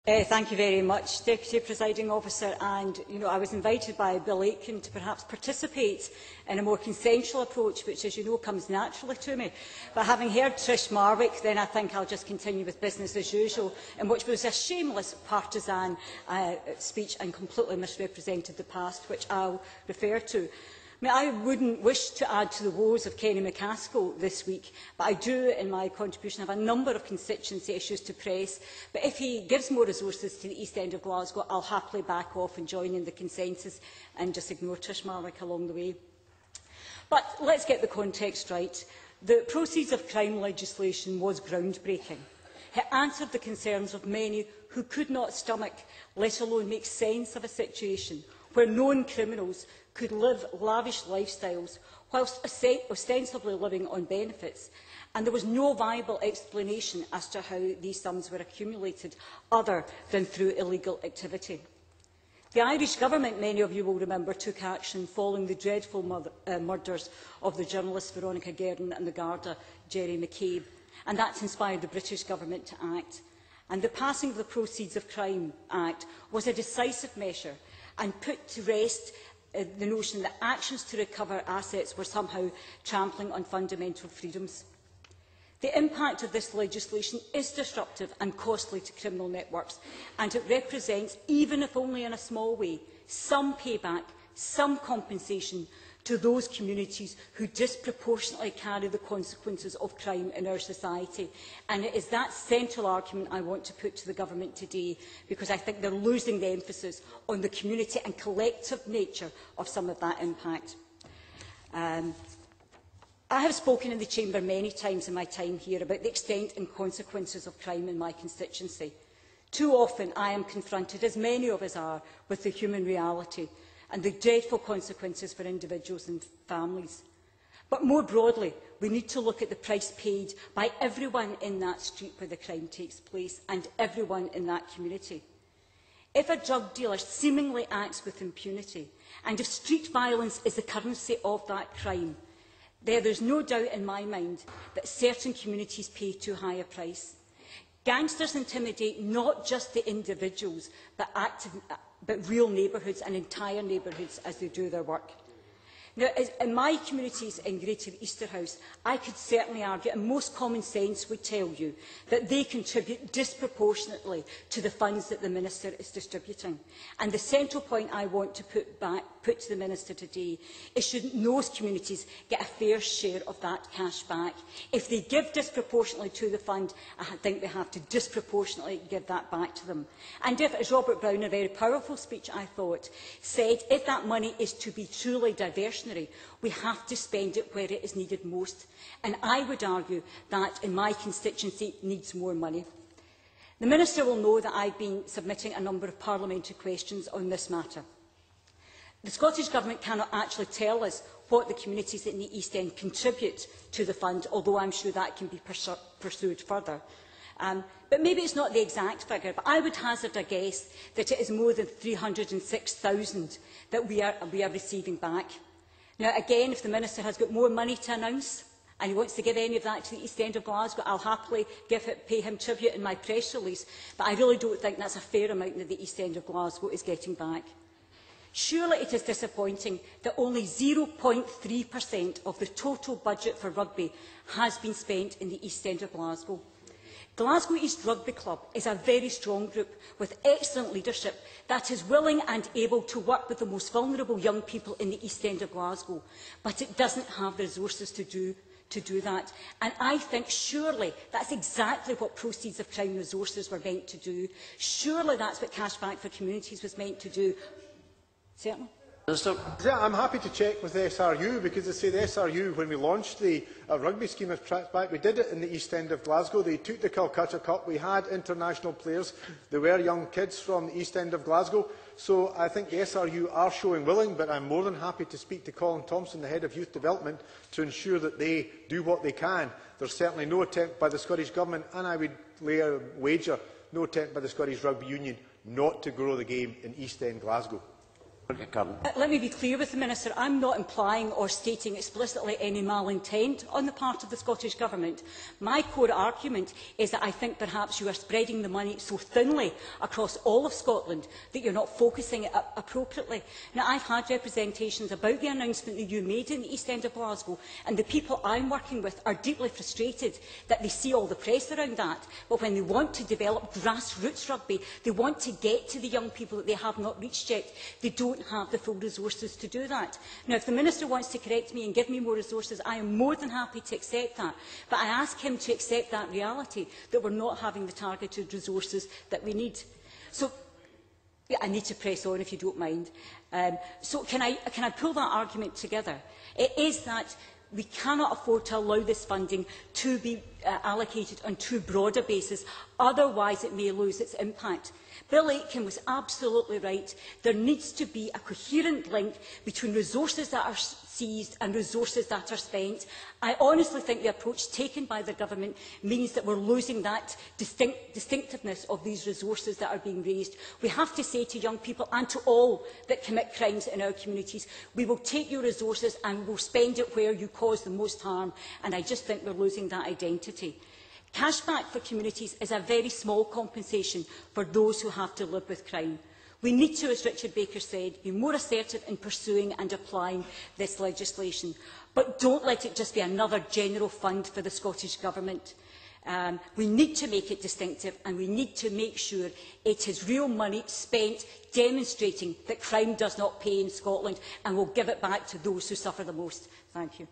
Thank you very much, Deputy Presiding Officer. And I was invited by Bill Aitken to perhaps participate in a more consensual approach, which, as you know, comes naturally to me. But having heard Trish Marwick, then I think I'll just continue with business as usual, in which was a shameless partisan speech and completely misrepresented the past, which I'll refer to. I wouldn't wish to add to the woes of Kenny McCaskill this week, but I do, in my contribution, have a number of constituency issues to press. But if he gives more resources to the East End of Glasgow, I'll happily back off and join in the consensus and just ignore Trish Marwick along the way. But let's get the context right. The proceeds of crime legislation was groundbreaking. It answered the concerns of many who could not stomach, let alone make sense of a situation where known criminals could live lavish lifestyles whilst ostensibly living on benefits, and there was no viable explanation as to how these sums were accumulated other than through illegal activity. The Irish Government, many of you will remember, took action following the dreadful murders of the journalists Veronica Guerin and the Garda Jerry McCabe, and that's inspired the British Government to act. And the passing of the Proceeds of Crime Act was a decisive measure and put to rest the notion that actions to recover assets were somehow trampling on fundamental freedoms. The impact of this legislation is disruptive and costly to criminal networks, and it represents, even if only in a small way, some payback, some compensation to those communities who disproportionately carry the consequences of crime in our society. And it is that central argument I want to put to the Government today, because I think they're losing the emphasis on the community and collective nature of some of that impact. I have spoken in the Chamber many times in my time here about the extent and consequences of crime in my constituency. Too often I am confronted, as many of us are, with the human reality and the dreadful consequences for individuals and families. But more broadly, we need to look at the price paid by everyone in that street where the crime takes place and everyone in that community. If a drug dealer seemingly acts with impunity, and if street violence is the currency of that crime, there is no doubt in my mind that certain communities pay too high a price. Gangsters intimidate not just the individuals, but real neighbourhoods and entire neighbourhoods as they do their work. Now, in my communities in Greater Easterhouse, I could certainly argue, and most common sense would tell you, that they contribute disproportionately to the funds that the Minister is distributing. And the central point I want to put to the Minister today is, should those communities get a fair share of that cash back? If they give disproportionately to the fund, I think they have to disproportionately give that back to them. And if, as Robert Brown, a very powerful speech I thought, said, if that money is to be truly diversionary, we have to spend it where it is needed most. And I would argue that in my constituency needs more money. The Minister will know that I have been submitting a number of parliamentary questions on this matter. The Scottish Government cannot actually tell us what the communities in the East End contribute to the fund, although I am sure that can be pursued further. But maybe it's not the exact figure, but I would hazard a guess that it is more than 306,000 that we are receiving back. Now, again, if the Minister has got more money to announce and he wants to give any of that to the East End of Glasgow, I'll happily pay him tribute in my press release, but I really don't think that's a fair amount that the East End of Glasgow is getting back. Surely it is disappointing that only 0.3% of the total budget for rugby has been spent in the East End of Glasgow. Glasgow East Rugby Club is a very strong group with excellent leadership that is willing and able to work with the most vulnerable young people in the East End of Glasgow, but it doesn't have the resources to do that. And I think surely that's exactly what Proceeds of Crime resources were meant to do. Surely that's what Cashback for Communities was meant to do. Certainly. Minister. Yeah, I'm happy to check with the SRU, because I say the SRU, when we launched the rugby scheme of track back, we did it in the East End of Glasgow. They took the Calcutta Cup. We had international players. There were young kids from the East End of Glasgow. So I think the SRU are showing willing, but I'm more than happy to speak to Colin Thompson, the Head of Youth Development, to ensure that they do what they can. There's certainly no attempt by the Scottish Government, and I would lay a wager, no attempt by the Scottish Rugby Union not to grow the game in East End Glasgow. Margaret Curran. Let me be clear with the Minister. I am not implying or stating explicitly any malintent on the part of the Scottish Government. My core argument is that I think perhaps you are spreading the money so thinly across all of Scotland that you are not focusing it appropriately. Now, I have had representations about the announcement that you made in the East End of Glasgow, and the people I am working with are deeply frustrated that they see all the press around that. But when they want to develop grassroots rugby, they want to get to the young people that they have not reached yet, they don't have the full resources to do that. Now, if the Minister wants to correct me and give me more resources, I am more than happy to accept that. But I ask him to accept that reality, that we are not having the targeted resources that we need. So, yeah, I need to press on if you don't mind. So can I pull that argument together? It is that we cannot afford to allow this funding to be allocated on too broad a basis, otherwise it may lose its impact. Bill Aitken was absolutely right. There needs to be a coherent link between resources that are seized and resources that are spent. I honestly think the approach taken by the Government means that we are losing that distinctiveness of these resources that are being raised. We have to say to young people and to all that commit crimes in our communities, we will take your resources and we will spend it where you cause the most harm, and I just think we are losing that identity. Cashback for communities is a very small compensation for those who have to live with crime. We need to, as Richard Baker said, be more assertive in pursuing and applying this legislation. But don't let it just be another general fund for the Scottish Government. We need to make it distinctive, and we need to make sure it is real money spent demonstrating that crime does not pay in Scotland, and will give it back to those who suffer the most. Thank you.